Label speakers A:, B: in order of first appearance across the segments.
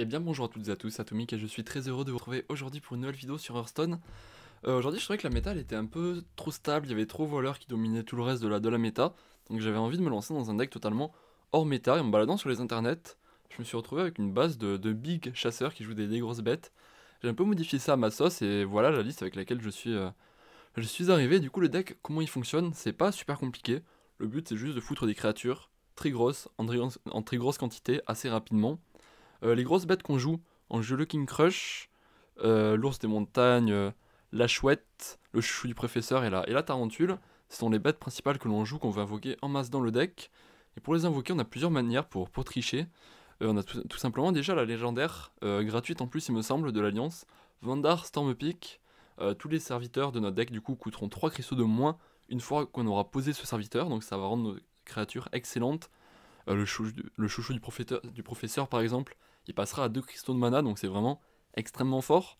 A: Eh bien bonjour à toutes et à tous, Atomic et je suis très heureux de vous retrouver aujourd'hui pour une nouvelle vidéo sur Hearthstone. Aujourd'hui je trouvais que la méta elle était un peu trop stable, il y avait trop voleurs qui dominaient tout le reste de la méta, donc j'avais envie de me lancer dans un deck totalement hors méta, et en me baladant sur les internets, je me suis retrouvé avec une base de big chasseurs qui jouent des grosses bêtes. J'ai un peu modifié ça à ma sauce et voilà la liste avec laquelle je suis arrivé. Du coup le deck, comment il fonctionne, c'est pas super compliqué, le but c'est juste de foutre des créatures très grosses, en très grosse quantité, assez rapidement. Les grosses bêtes qu'on joue, on joue le King Crush, l'ours des montagnes, la chouette, le chouchou du professeur et la tarentule. Ce sont les bêtes principales que l'on joue, qu'on veut invoquer en masse dans le deck. Et pour les invoquer, on a plusieurs manières pour tricher. On a tout simplement déjà la légendaire, gratuite en plus il me semble, de l'Alliance, Vandar Stormpeak. Tous les serviteurs de notre deck du coup coûteront 3 cristaux de moins une fois qu'on aura posé ce serviteur, donc ça va rendre nos créatures excellentes. Le chouchou du professeur par exemple, il passera à 2 cristaux de mana, donc c'est vraiment extrêmement fort.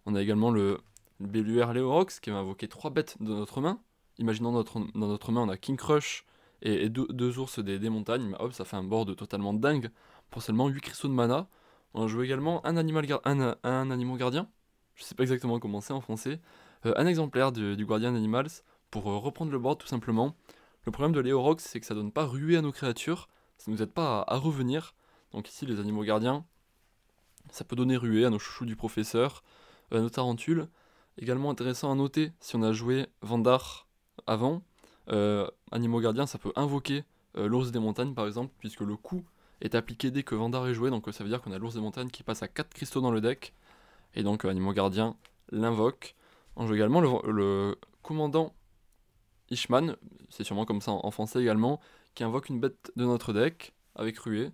A: On a également le Belluaire Léorox qui va invoquer 3 bêtes de notre main. Imaginons dans notre main on a King Crush et deux ours des montagnes, mais hop ça fait un board totalement dingue pour seulement 8 cristaux de mana. On joue également un animal gardien, je sais pas exactement comment c'est en français, un exemplaire du Guardian Animals pour reprendre le board tout simplement. Le problème de Léorox c'est que ça donne pas ruée à nos créatures, ça nous aide pas à revenir. Donc ici les animaux gardiens, ça peut donner ruée à nos chouchous du professeur, à nos tarentules. Également intéressant à noter, si on a joué Vandar avant, animaux gardiens ça peut invoquer l'ours des montagnes par exemple, puisque le coup est appliqué dès que Vandar est joué, donc ça veut dire qu'on a l'ours des montagnes qui passe à 4 cristaux dans le deck, et donc animaux gardiens l'invoque. On joue également le commandant Ishman, c'est sûrement comme ça en français également, qui invoque une bête de notre deck avec ruée.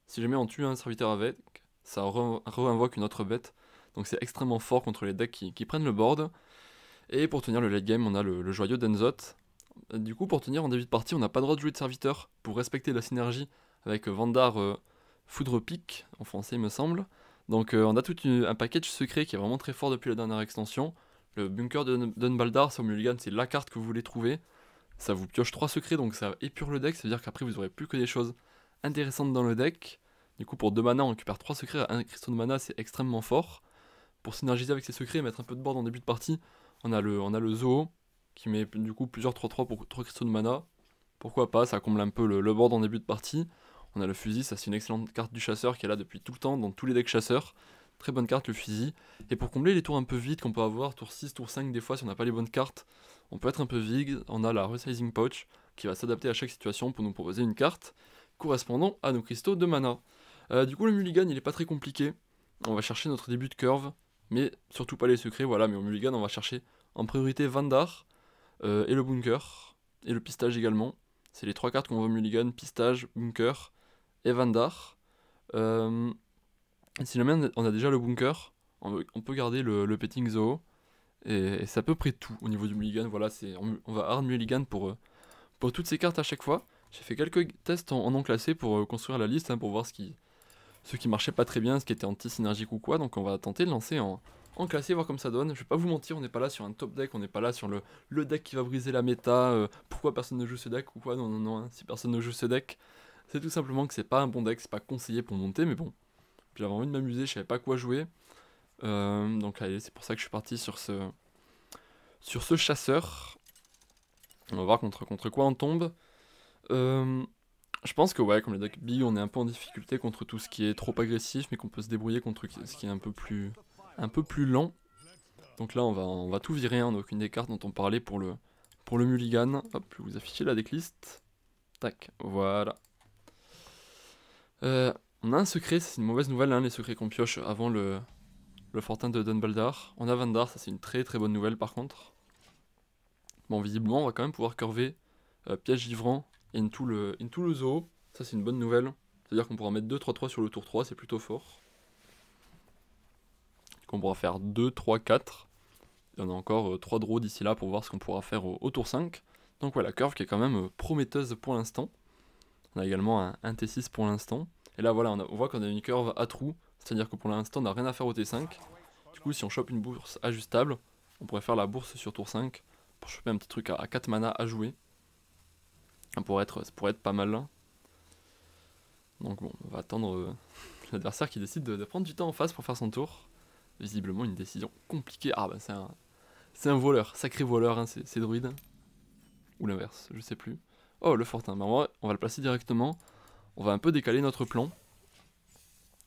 A: Si jamais on tue un serviteur avec, ça re-invoque une autre bête. Donc c'est extrêmement fort contre les decks qui prennent le board. Et pour tenir le late game, on a le joyau d'Enzot. Du coup, pour tenir en début de partie, on n'a pas le droit de jouer de serviteur pour respecter la synergie avec Vandar Foudre Pique, en français il me semble. Donc on a tout un package secret qui est vraiment très fort depuis la dernière extension. Le bunker de Dunbaldar sur Mulligan, c'est la carte que vous voulez trouver. Ça vous pioche 3 secrets, donc ça épure le deck, ça veut dire qu'après vous aurez plus que des choses intéressantes dans le deck. Du coup pour 2 mana on récupère 3 secrets à 1 cristaux de mana, c'est extrêmement fort. Pour synergiser avec ces secrets et mettre un peu de board en début de partie, on a le Zoo, qui met du coup plusieurs 3-3 pour 3 cristaux de mana. Pourquoi pas, ça comble un peu le board en début de partie. On a le fusil, ça c'est une excellente carte du chasseur qui est là depuis tout le temps dans tous les decks chasseurs. Très bonne carte le fusil. Et pour combler les tours un peu vides qu'on peut avoir, tour 6, tour 5 des fois si on n'a pas les bonnes cartes, on peut être un peu vide. On a la Resizing Pouch qui va s'adapter à chaque situation pour nous proposer une carte correspondant à nos cristaux de mana. Du coup le mulligan il est pas très compliqué. On va chercher notre début de curve, mais surtout pas les secrets, voilà, mais au mulligan on va chercher en priorité Vandar, et le bunker, et le pistage également. C'est les 3 cartes qu'on voit au mulligan, pistage, bunker et Vandar. Euh, Si jamais on a déjà le bunker, on peut garder le petting zoo, et c'est à peu près tout au niveau du mulligan. Voilà, on va hard mulligan pour toutes ces cartes à chaque fois. J'ai fait quelques tests en non classé pour construire la liste, hein, pour voir ce qui marchait pas très bien, ce qui était anti-synergique ou quoi. Donc on va tenter de lancer en classé, voir comme ça donne. Je vais pas vous mentir, on n'est pas là sur un top deck, on n'est pas là sur le deck qui va briser la méta. Pourquoi personne ne joue ce deck ou quoi. Non, non, non, hein. Si personne ne joue ce deck, c'est tout simplement que c'est pas un bon deck, c'est pas conseillé pour monter, mais bon. J'avais envie de m'amuser, je savais pas quoi jouer. Donc allez, c'est pour ça que je suis parti sur ce chasseur. On va voir contre quoi on tombe. Euh, je pense que ouais, comme les decks big, on est un peu en difficulté contre tout ce qui est trop agressif, mais qu'on peut se débrouiller contre ce qui est un peu plus lent. Donc là, on va tout virer, hein, donc une des cartes dont on parlait pour le mulligan. Hop, je vais vous afficher la decklist. Tac, voilà. On a un secret, c'est une mauvaise nouvelle, hein, les secrets qu'on pioche avant le fortin de Dunbaldar. On a Vandar, ça c'est une très très bonne nouvelle par contre. Bon, visiblement, on va quand même pouvoir curver piège givrant et into le zoo. Ça c'est une bonne nouvelle. C'est-à-dire qu'on pourra mettre 2-3-3 sur le tour 3, c'est plutôt fort. Qu'on pourra faire 2, 3, 4. Et on a encore 3 draws d'ici là pour voir ce qu'on pourra faire au tour 5. Donc voilà, la curve qui est quand même prometteuse pour l'instant. On a également un T6 pour l'instant. Et là voilà, on voit qu'on a une curve à trous. C'est-à-dire que pour l'instant on n'a rien à faire au T5. Du coup si on chope une bourse ajustable, on pourrait faire la bourse sur tour 5 pour choper un petit truc à 4 mana à jouer. Ça pourrait être pas mal là. Donc bon, on va attendre L'adversaire qui décide de prendre du temps en face pour faire son tour. Visiblement une décision compliquée. Ah bah c'est un voleur, sacré voleur, hein, c'est druide. Ou l'inverse, je sais plus. Oh, le fortin, bah, on va le placer directement. On va un peu décaler notre plan.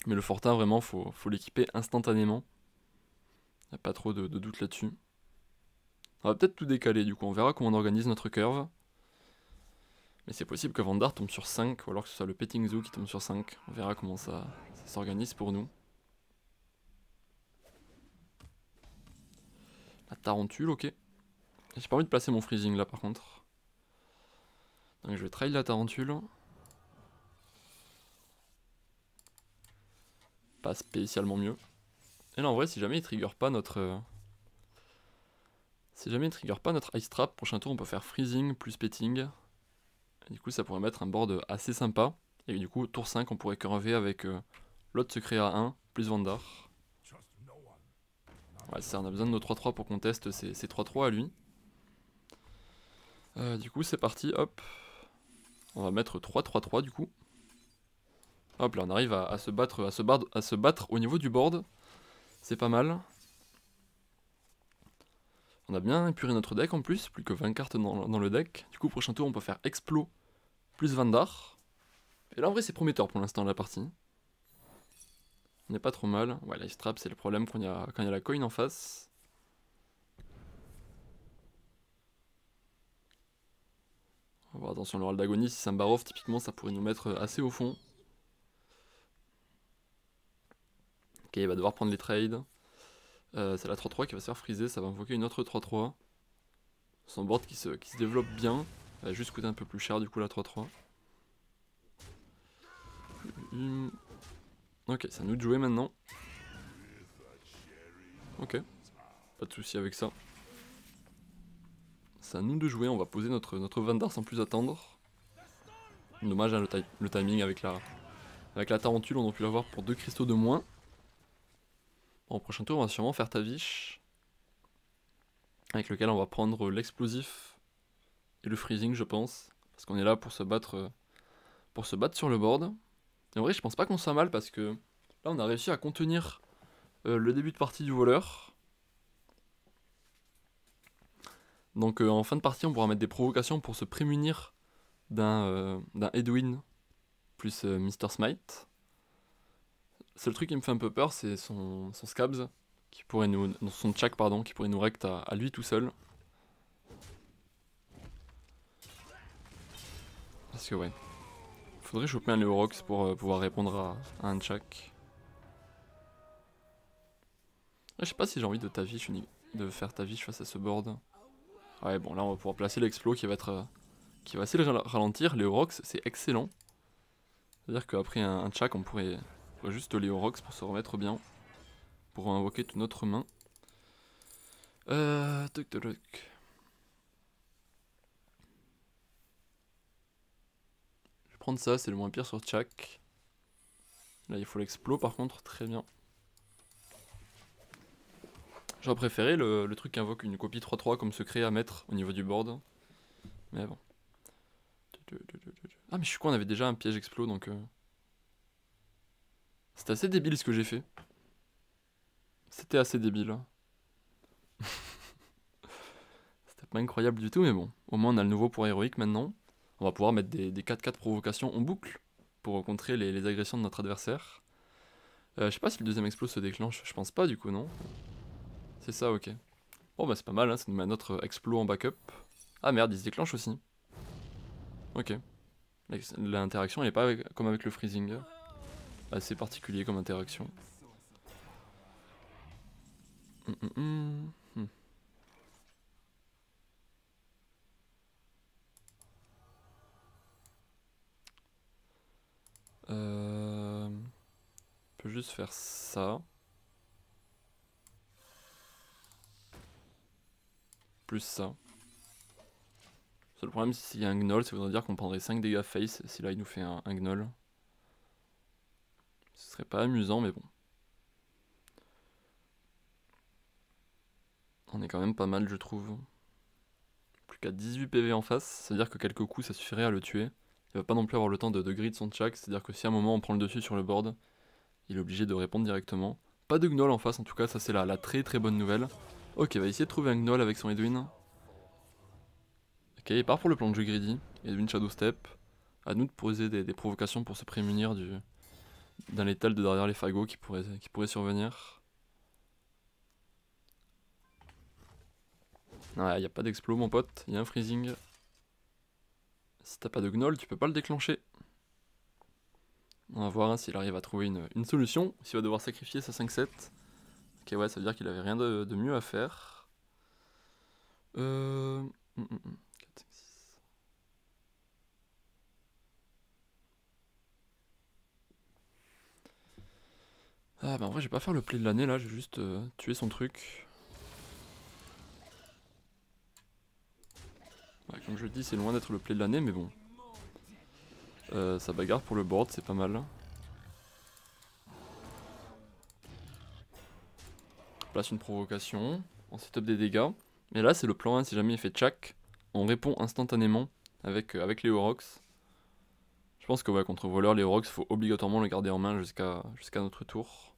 A: Mais le fortin, vraiment, faut l'équiper instantanément. Y a pas trop de doute là-dessus. On va peut-être tout décaler, du coup, on verra comment on organise notre curve. Mais c'est possible que Vandar tombe sur 5, ou alors que ce soit le Petting Zoo qui tombe sur 5. On verra comment ça s'organise pour nous. La tarentule, ok. J'ai pas envie de placer mon freezing là par contre. Donc je vais trail la tarentule. Pas spécialement mieux. Et là en vrai si jamais il trigger pas notre... Si jamais il trigger pas notre Ice Trap, prochain tour on peut faire freezing plus petting. Et du coup ça pourrait mettre un board assez sympa. Et du coup tour 5 on pourrait curver avec l'autre secret à 1 plus Vandar. Ouais ça on a besoin de nos 3-3 pour qu'on teste ces 3-3 à lui. Du coup c'est parti, hop. On va mettre 3-3-3 du coup. Hop là on arrive à se battre au niveau du board. C'est pas mal. On a bien épuré notre deck en plus, plus que 20 cartes dans le deck. Du coup prochain tour on peut faire Explo plus Vandar. Et là en vrai c'est prometteur pour l'instant la partie. On n'est pas trop mal. Ouais l'Ice Trap c'est le problème quand il y a la coin en face. On va voir attention le rôle d'agonie, si c'est un Barov typiquement ça pourrait nous mettre assez au fond. Ok il va devoir prendre les trades. C'est la 3-3 qui va se faire freezer, ça va invoquer une autre 3-3. Son board qui se développe bien. Elle va juste coûter un peu plus cher du coup la 3-3. Ok, c'est à nous de jouer maintenant. Ok, pas de souci avec ça. C'est à nous de jouer, on va poser notre Vandar sans plus attendre. Dommage hein, le timing avec la tarentule, on aurait pu l'avoir pour 2 cristaux de moins. Bon, au prochain tour on va sûrement faire Tavish. Avec lequel on va prendre l'explosif et le freezing je pense. Parce qu'on est là pour se battre sur le board. Et en vrai je pense pas qu'on soit mal parce que là on a réussi à contenir le début de partie du voleur. Donc en fin de partie on pourra mettre des provocations pour se prémunir d'un Edwin plus Mr. Smite. Le seul truc qui me fait un peu peur c'est son Scabs, qui pourrait son Chak pardon, qui pourrait nous rect à lui tout seul. Parce que ouais, faudrait choper un Leorox pour pouvoir répondre à un Chak. Je sais pas si j'ai envie de faire Tavish face à ce board. Ouais bon là on va pouvoir placer l'explo qui va essayer de ralentir. Leorox c'est excellent. C'est-à-dire qu'après un Chak on pourrait juste Leorox pour se remettre bien. Pour invoquer toute notre main. Toc toc toc. Je vais prendre ça, c'est le moins pire sur Chak. Là il faut l'explo par contre, très bien. J'aurais préféré le truc qui invoque une copie 3-3 comme secret à mettre au niveau du board. Mais bon. Ah mais je suis con, on avait déjà un piège explo donc... C'était assez débile ce que j'ai fait. C'était assez débile. C'était pas incroyable du tout mais bon. Au moins on a le nouveau pour héroïque maintenant. On va pouvoir mettre des 4-4 provocations en boucle pour contrer les agressions de notre adversaire. Je sais pas si le deuxième explo se déclenche, je pense pas du coup non. C'est ça, ok. Bon bah c'est pas mal, hein, ça nous met notre explo en backup. Ah merde, il se déclenche aussi. Ok. L'interaction n'est pas comme avec le freezing. Assez particulier comme interaction. On peut juste faire ça. Plus ça. Le seul problème, s'il y a un gnoll, ça voudrait dire qu'on prendrait 5 dégâts face si là il nous fait un gnoll. Ce serait pas amusant, mais bon. On est quand même pas mal, je trouve. Plus qu'à 18 PV en face, c'est-à-dire que quelques coups ça suffirait à le tuer. Il va pas non plus avoir le temps de grid son Chak, c'est-à-dire que si à un moment on prend le dessus sur le board, Il est obligé de répondre directement. Pas de Gnoll en face en tout cas, ça c'est la très très bonne nouvelle. Ok, il va essayer de trouver un Gnoll avec son Edwin. Ok, il part pour le plan de jeu greedy. Edwin Shadow Step. À nous de poser des provocations pour se prémunir d'un létal de derrière les fagots qui pourrait survenir. Ouais, il n'y a pas d'explos mon pote, il y a un freezing. Si t'as pas de Gnoll, tu peux pas le déclencher. On va voir hein, s'il arrive à trouver une solution, s'il va devoir sacrifier sa 5-7. Ok, ouais, ça veut dire qu'il avait rien de mieux à faire. 4, 5, 6. Ah bah en vrai je vais pas faire le play de l'année là, je vais juste tuer son truc. Ouais, comme je le dis, c'est loin d'être le play de l'année, mais bon. Ça bagarre pour le board, c'est pas mal. Place une provocation, on setup des dégâts. Mais là c'est le plan 1, si jamais il fait tchak, on répond instantanément avec les Orox. Je pense que ouais, contre voleur, les Orox, faut obligatoirement le garder en main jusqu'à notre tour.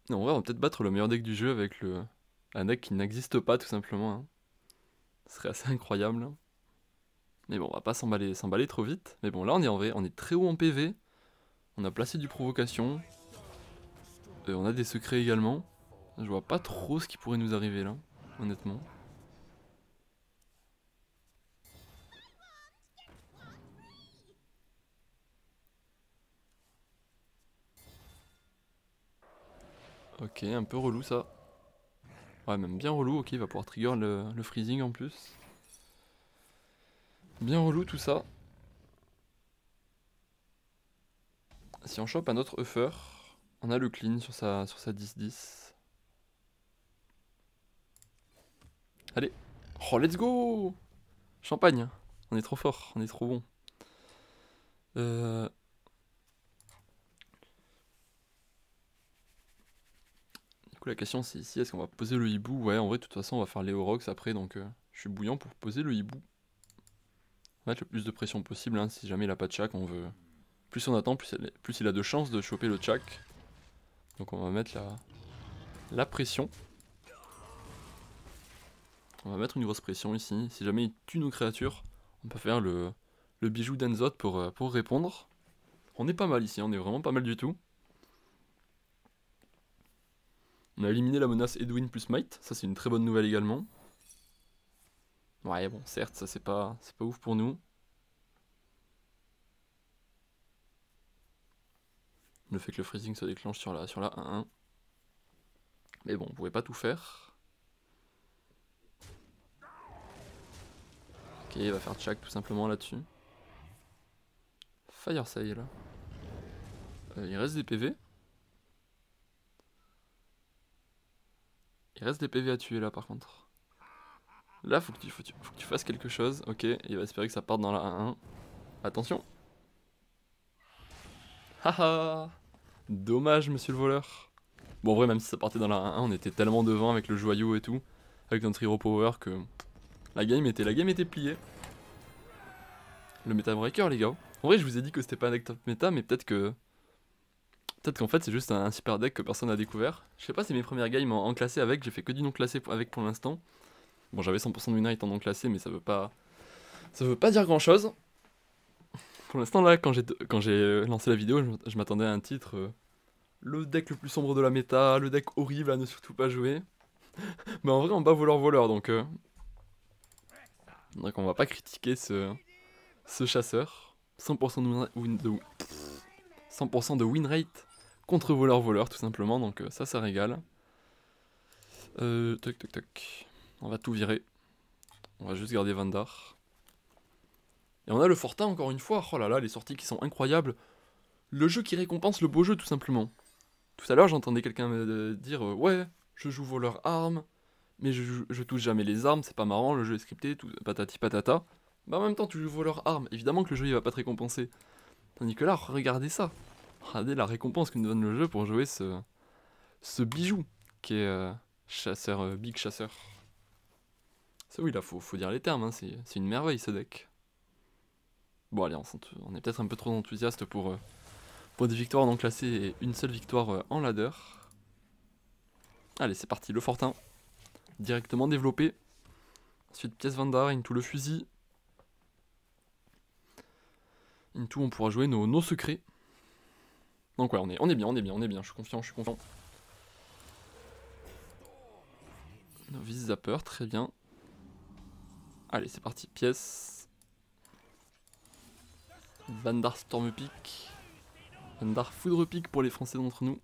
A: Non, en vrai, on va peut-être battre le meilleur deck du jeu avec un deck qui n'existe pas tout simplement. Hein. Ce serait assez incroyable. Mais bon, on va pas s'emballer trop vite. Mais bon, là on est en vrai, on est très haut en PV. On a placé du provocation. On a des secrets également. Je vois pas trop ce qui pourrait nous arriver là, honnêtement. Ok, un peu relou ça. Ouais, même bien relou, ok, il va pouvoir trigger le freezing en plus. Bien relou tout ça. Si on chope un autre Uffer, on a le clean sur sa 10-10. Allez. Oh, let's go! Champagne. On est trop fort, on est trop bon. Du coup, la question c'est ici, est-ce qu'on va poser le hibou? Ouais, en vrai, de toute façon, on va faire les Orox après, donc je suis bouillant pour poser le hibou. On va mettre le plus de pression possible, hein, si jamais il a pas de chak, on veut... Plus on attend, plus il a de chances de choper le chak. Donc on va mettre la pression. On va mettre une grosse pression ici. Si jamais il tue nos créatures, on peut faire le bijou d'Enzot pour répondre. On est pas mal ici, on est vraiment pas mal du tout. On a éliminé la menace Edwin plus Might, ça c'est une très bonne nouvelle également. Ouais bon, certes, ça c'est pas ouf pour nous. Le fait que le freezing se déclenche sur la 1-1. Mais bon, on pouvait pas tout faire. Ok, il va faire check tout simplement là-dessus. Fire Sale. Il reste des PV. Il reste des PV à tuer là par contre. Là, faut que tu fasses quelque chose. Ok, il va espérer que ça parte dans la 1-1. Attention. Haha. Dommage, monsieur le voleur. Bon, en vrai, même si ça partait dans la 1-1, on était tellement devant avec le joyau et tout, avec notre hero power que la game était pliée. Le Meta Breaker, les gars. En vrai, je vous ai dit que c'était pas un deck top méta, mais peut-être qu'en fait, c'est juste un super deck que personne n'a découvert. Je sais pas si mes premières games en classé avec, j'ai fait que du non classé avec pour l'instant. Bon, j'avais 100% de win rate en non classé, mais ça veut pas dire grand chose. Pour l'instant, là, quand j'ai lancé la vidéo, je m'attendais à un titre. Le deck le plus sombre de la méta, le deck horrible à ne surtout pas jouer. Mais en vrai, on bat voleur, donc on va pas critiquer ce chasseur. 100% de win rate contre voleur tout simplement, donc ça régale. Toc. On va tout virer. On va juste garder Vandar. Et on a le Fortin encore une fois. Oh là là, les sorties qui sont incroyables. Le jeu qui récompense le beau jeu tout simplement. Tout à l'heure, j'entendais quelqu'un me dire ouais, je joue voleur arme, mais je touche jamais les armes, c'est pas marrant, le jeu est scripté, tout, patati patata. Bah en même temps, tu joues voleur arme, évidemment que le jeu il va pas te récompenser. Tandis que là, regardez ça. Regardez la récompense que nous donne le jeu pour jouer ce bijou qui est chasseur, big chasseur. Ça oui, là, faut dire les termes, hein, c'est une merveille ce deck. Bon allez, on est peut-être un peu trop enthousiaste pour des victoires non classées et une seule victoire en ladder. Allez, c'est parti, le fortin. Directement développé. Ensuite, pièce Vandar, into le fusil. Into, on pourra jouer nos secrets. Donc ouais, on est bien, je suis confiant. Novice Zapper, très bien. Allez, c'est parti, pièce. Vandar Stormpick. Vandar Foudrepick pour les Français d'entre nous.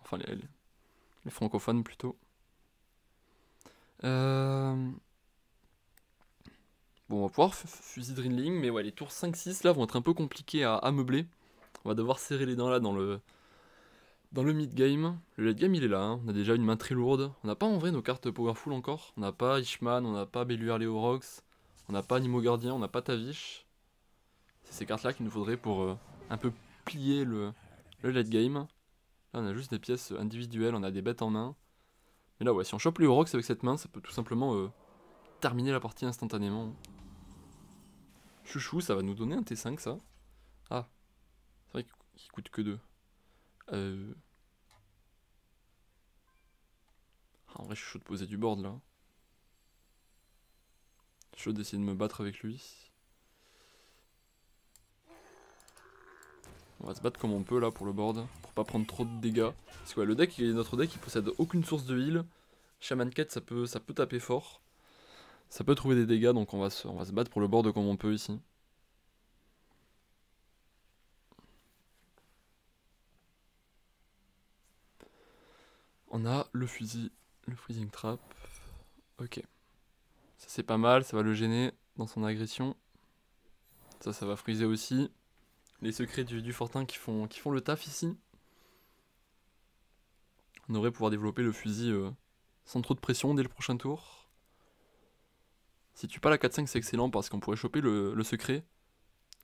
A: Enfin, les francophones plutôt. Bon, on va pouvoir fusil Drilling, mais ouais, les tours 5-6 là vont être un peu compliqués à meubler. On va devoir serrer les dents là dans le mid-game. Le late-game il est là, hein. On a déjà une main très lourde. On n'a pas en vrai nos cartes powerful encore. On n'a pas Ishman, on n'a pas Belluaire Léorox, on n'a pas Nimo Gardien, on n'a pas Tavish. C'est ces cartes là qu'il nous faudrait pour un peu plier le late-game. Là on a juste des pièces individuelles, on a des bêtes en main. Mais là ouais, si on chope Léorox avec cette main, ça peut tout simplement terminer la partie instantanément. Chouchou, ça va nous donner un T5 ça. Ah, c'est vrai qu'il coûte que 2. En vrai, je suis chaud de poser du board là. Je suis chaud d'essayer de me battre avec lui. On va se battre comme on peut là pour le board, pour pas prendre trop de dégâts. Parce que ouais, notre deck il possède aucune source de heal. Shaman Quête ça peut taper fort. Ça peut trouver des dégâts, donc on va se battre pour le board comme on peut ici. On a le fusil, le freezing trap. Ok. Ça c'est pas mal, ça va le gêner dans son agression. Ça va freezer aussi. Les secrets du fortin qui font le taf ici. On devrait pouvoir développer le fusil sans trop de pression dès le prochain tour. Si tu pas la 4-5 c'est excellent parce qu'on pourrait choper le secret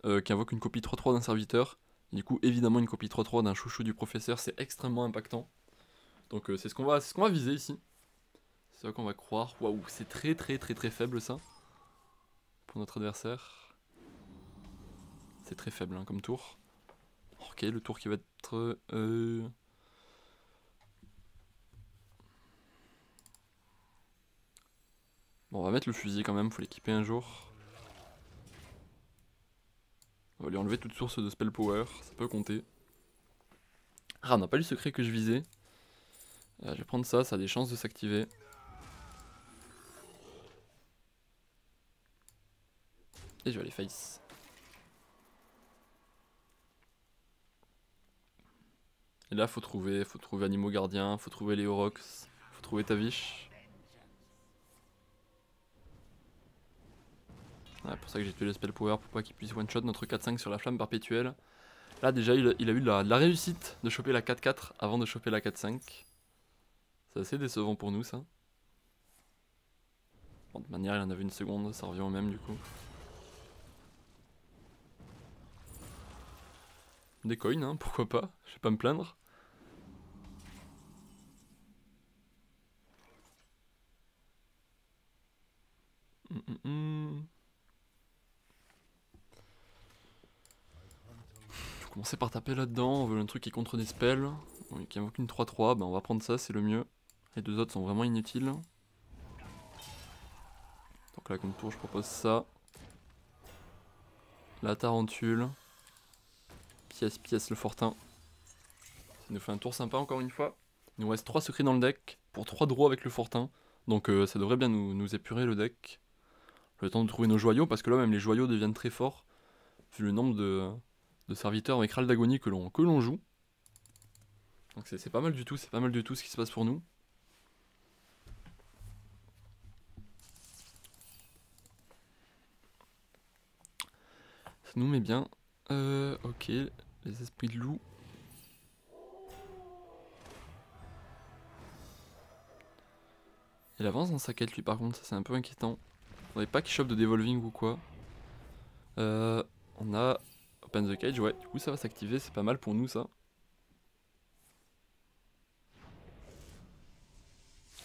A: qui invoque une copie 3-3 d'un serviteur. Et du coup évidemment une copie 3-3 d'un chouchou du professeur, c'est extrêmement impactant. Donc c'est ce qu'on va viser ici. C'est ça qu'on va croire. Waouh, c'est très faible ça. Pour notre adversaire. C'est très faible hein, comme tour. Ok, le tour qui va être... Bon, on va mettre le fusil quand même, faut l'équiper un jour. On va lui enlever toute source de spell power, ça peut compter. Ah, on n'a pas le secret que je visais. Je vais prendre ça, ça a des chances de s'activer. Et je vais aller face. Et là, faut trouver Animo Gardien, faut trouver Léorox, faut trouver Tavish. Ouais, pour ça que j'ai tué le spell power pour pas qu'il puisse one shot notre 4-5 sur la flamme perpétuelle. Là déjà il a eu de la réussite de choper la 4-4 avant de choper la 4-5. C'est assez décevant pour nous ça. Bon, de manière il en avait une seconde, ça revient au même du coup. Des coins hein, pourquoi pas, je vais pas me plaindre. Je vais commencer par taper là-dedans, on veut un truc qui contre des spells, qui invoque une 3-3, ben on va prendre ça, c'est le mieux. Les deux autres sont vraiment inutiles. Donc là comme tour je propose ça. La tarentule. Pièce le fortin. Ça nous fait un tour sympa encore une fois. Il nous reste 3 secrets dans le deck pour 3 draws avec le fortin. Donc ça devrait bien nous épurer le deck. Le temps de trouver nos joyaux, parce que là même les joyaux deviennent très forts. Vu le nombre de serviteurs avec Ral d'agonie que l'on joue. Donc c'est pas mal du tout, ce qui se passe pour nous. Ça nous met bien. Ok, les esprits de loup. Il avance dans sa quête lui par contre, ça c'est un peu inquiétant. Faudrait pas qu'il chope de devolving ou quoi. On a Open the Cage, ouais, du coup ça va s'activer, c'est pas mal pour nous ça.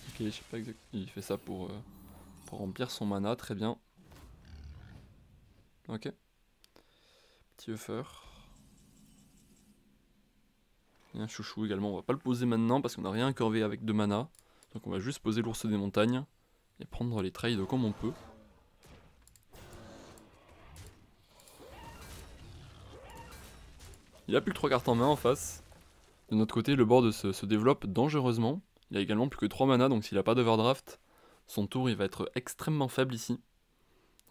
A: Ok, je sais pas exactement, il fait ça pour remplir son mana, très bien. Ok. Petit Uffer. Et un chouchou également, on va pas le poser maintenant parce qu'on n'a rien à curver avec 2 mana. Donc on va juste poser l'ours des montagnes et prendre les trades comme on peut. Il a plus que 3 cartes en main en face. De notre côté, le board se développe dangereusement. Il a également plus que 3 mana, donc s'il n'a pas d'overdraft, son tour il va être extrêmement faible ici.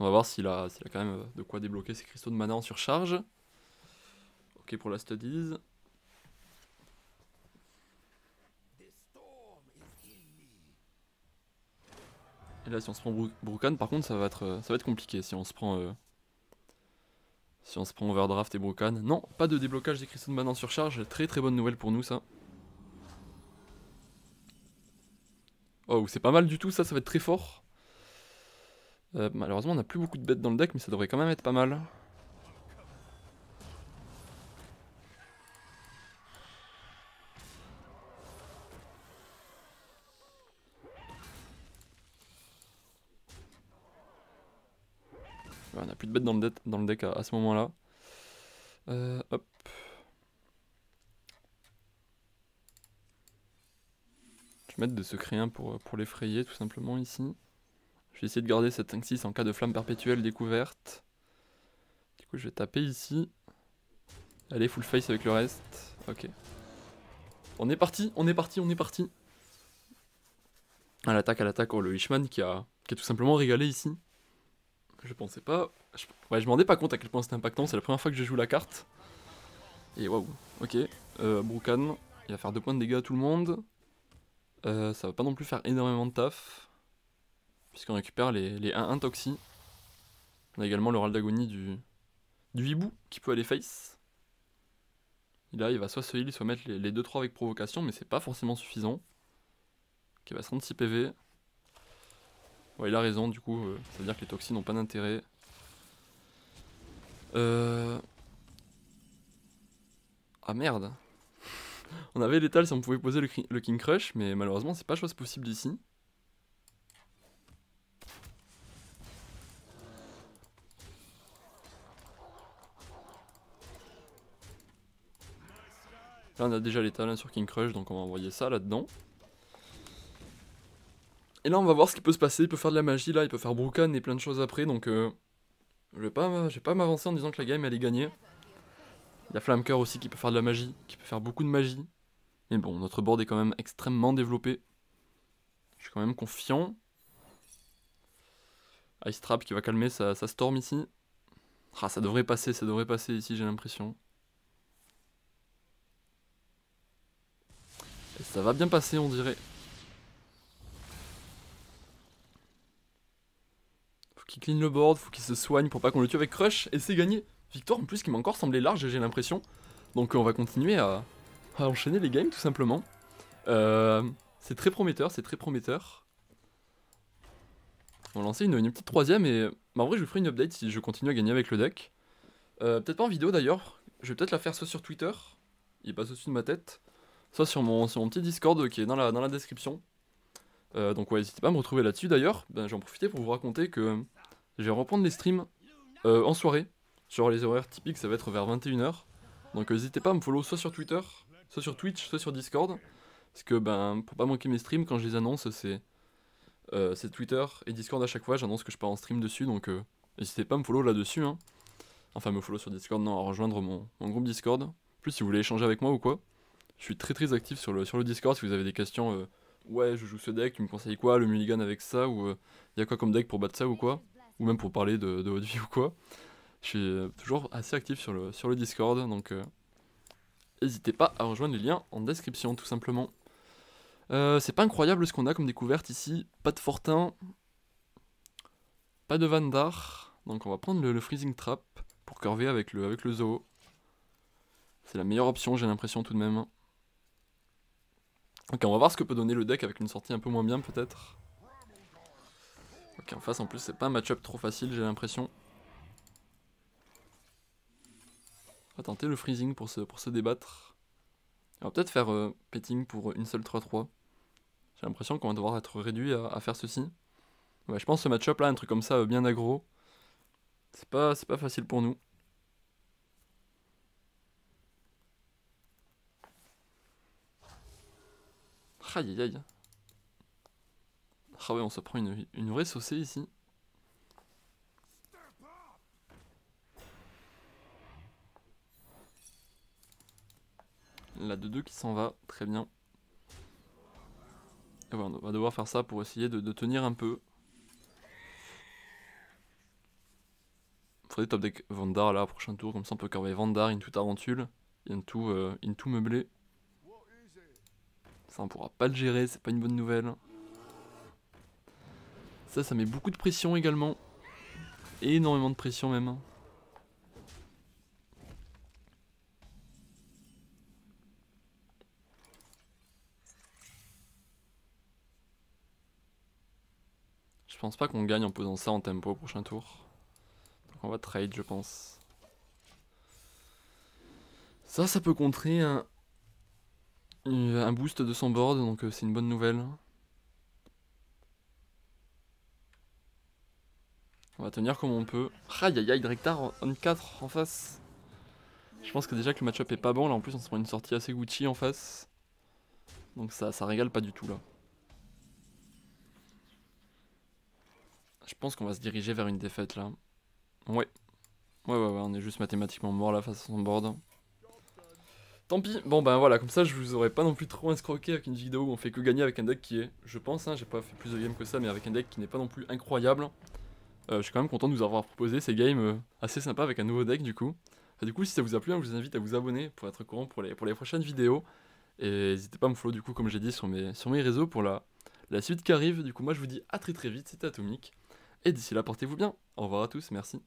A: On va voir s'il a quand même de quoi débloquer ses cristaux de mana en surcharge. Ok pour la studies. Et là si on se prend Brukan, par contre ça va être compliqué si on se prend Overdraft et Brukan. Non, pas de déblocage des cristaux de mana en surcharge, très très bonne nouvelle pour nous ça. Oh c'est pas mal du tout ça va être très fort. Malheureusement on n'a plus beaucoup de bêtes dans le deck mais ça devrait quand même être pas mal. On n'a plus de bêtes dans le deck à ce moment-là. Hop. Je vais mettre de secret 1 pour l'effrayer tout simplement ici. Je vais essayer de garder cette 5-6 en cas de flamme perpétuelle découverte. Du coup je vais taper ici. Allez, full face avec le reste. Ok. On est parti, on est parti, on est parti. À l'attaque, oh, le Wishman qui a tout simplement régalé ici. Je pensais pas... Ouais, je m'en rendais pas compte à quel point c'était impactant, c'est la première fois que je joue la carte. Et waouh, ok. Brukan, il va faire 2 points de dégâts à tout le monde. Ça va pas non plus faire énormément de taf. Puisqu'on récupère les 1-1 Toxi. On a également le râle d'agonie du hibou qui peut aller face. Et là, il va soit se heal, soit mettre les 2-3 avec provocation, mais c'est pas forcément suffisant. Donc il va se rendre 6 PV. Ouais, il a raison, du coup, ça veut dire que les Toxi n'ont pas d'intérêt. Ah merde. On avait l'étal si on pouvait poser le King Crush, mais malheureusement c'est pas chose possible ici. Là on a déjà l'étal sur King Crush, donc on va envoyer ça là-dedans. Et là on va voir ce qui peut se passer, il peut faire de la magie là, il peut faire Brukan et plein de choses après, donc je vais pas m'avancer en disant que la game elle est gagnée. Il y a Flamecœur aussi qui peut faire de la magie, qui peut faire beaucoup de magie. Mais bon, notre board est quand même extrêmement développé. Je suis quand même confiant. Ice Trap qui va calmer sa Storm ici. Ah, ça devrait passer ici, j'ai l'impression. Et ça va bien passer, on dirait. Faut qu'il clean le board, faut qu'il se soigne pour pas qu'on le tue avec Crush, et c'est gagné. Victoire en plus qui m'a encore semblé large, j'ai l'impression. Donc on va continuer à enchaîner les games tout simplement. C'est très prometteur, c'est très prometteur. On va lancer une petite troisième et en vrai je vous ferai une update si je continue à gagner avec le deck. Peut-être pas en vidéo d'ailleurs, je vais peut-être la faire soit sur Twitter, il passe au-dessus de ma tête, soit sur mon petit Discord qui est dans la description. Donc ouais, n'hésitez pas à me retrouver là-dessus d'ailleurs. Ben, j'en profiter pour vous raconter que je vais reprendre les streams en soirée. Genre les horaires typiques ça va être vers 21 h. Donc n'hésitez pas à me follow soit sur Twitter, soit sur Twitch, soit sur Discord. Parce que ben pour pas manquer mes streams, quand je les annonce c'est Twitter et Discord à chaque fois, j'annonce que je pars en stream dessus. Donc n'hésitez pas à me follow là-dessus. Hein. Enfin me follow sur Discord, non, à rejoindre mon groupe Discord. En plus si vous voulez échanger avec moi ou quoi. Je suis très actif sur le Discord si vous avez des questions. Ouais, je joue ce deck, tu me conseilles quoi, le mulligan avec ça, ou y a quoi comme deck pour battre ça ou quoi, ou même pour parler de votre vie ou quoi. Je suis toujours assez actif sur le Discord, donc n'hésitez pas à rejoindre les liens en description tout simplement. C'est pas incroyable ce qu'on a comme découverte ici, pas de Fortin, pas de Vandar, donc on va prendre le Freezing Trap pour curver avec le Zoo. C'est la meilleure option j'ai l'impression tout de même. Ok, on va voir ce que peut donner le deck avec une sortie un peu moins bien peut-être. Ok, en face en plus c'est pas un match-up trop facile j'ai l'impression. On va tenter le freezing pour se débattre. On va peut-être faire petting pour une seule 3-3. J'ai l'impression qu'on va devoir être réduit à faire ceci. Ouais, je pense que ce match-up là, un truc comme ça bien aggro, c'est pas facile pour nous. Aïe aïe aïe. Ah ouais, on se prend une vraie saucée ici. La 2-2 qui s'en va, très bien. Et voilà, on va devoir faire ça pour essayer de tenir un peu. Faudrait top deck Vandar là, prochain tour, comme ça on peut carver Vandar, into Tarantule, into meublé. Ça on pourra pas le gérer, c'est pas une bonne nouvelle. Ça met beaucoup de pression également. Et énormément de pression même. Je pense pas qu'on gagne en posant ça en tempo au prochain tour. Donc on va trade je pense. Ça peut contrer un boost de son board, donc c'est une bonne nouvelle. On va tenir comme on peut. Aïe aïe aïe, Drektar on 4 en face. Je pense que déjà que le match-up est pas bon, là en plus on se prend une sortie assez Gucci en face. Donc ça régale pas du tout là. Je pense qu'on va se diriger vers une défaite là. Ouais, on est juste mathématiquement mort là face à son board. Tant pis, bon ben voilà, comme ça je vous aurais pas non plus trop escroqué avec une vidéo où on fait que gagner avec un deck qui est, je pense, j'ai pas fait plus de games que ça, mais avec un deck qui n'est pas non plus incroyable. Je suis quand même content de vous avoir proposé ces games assez sympas avec un nouveau deck du coup. Du coup si ça vous a plu, je vous invite à vous abonner pour être au courant pour les prochaines vidéos. Et n'hésitez pas à me follow du coup comme j'ai dit sur mes réseaux pour la suite qui arrive. Du coup moi je vous dis à très vite, c'était Atomic. Et d'ici là portez-vous bien, au revoir à tous, merci.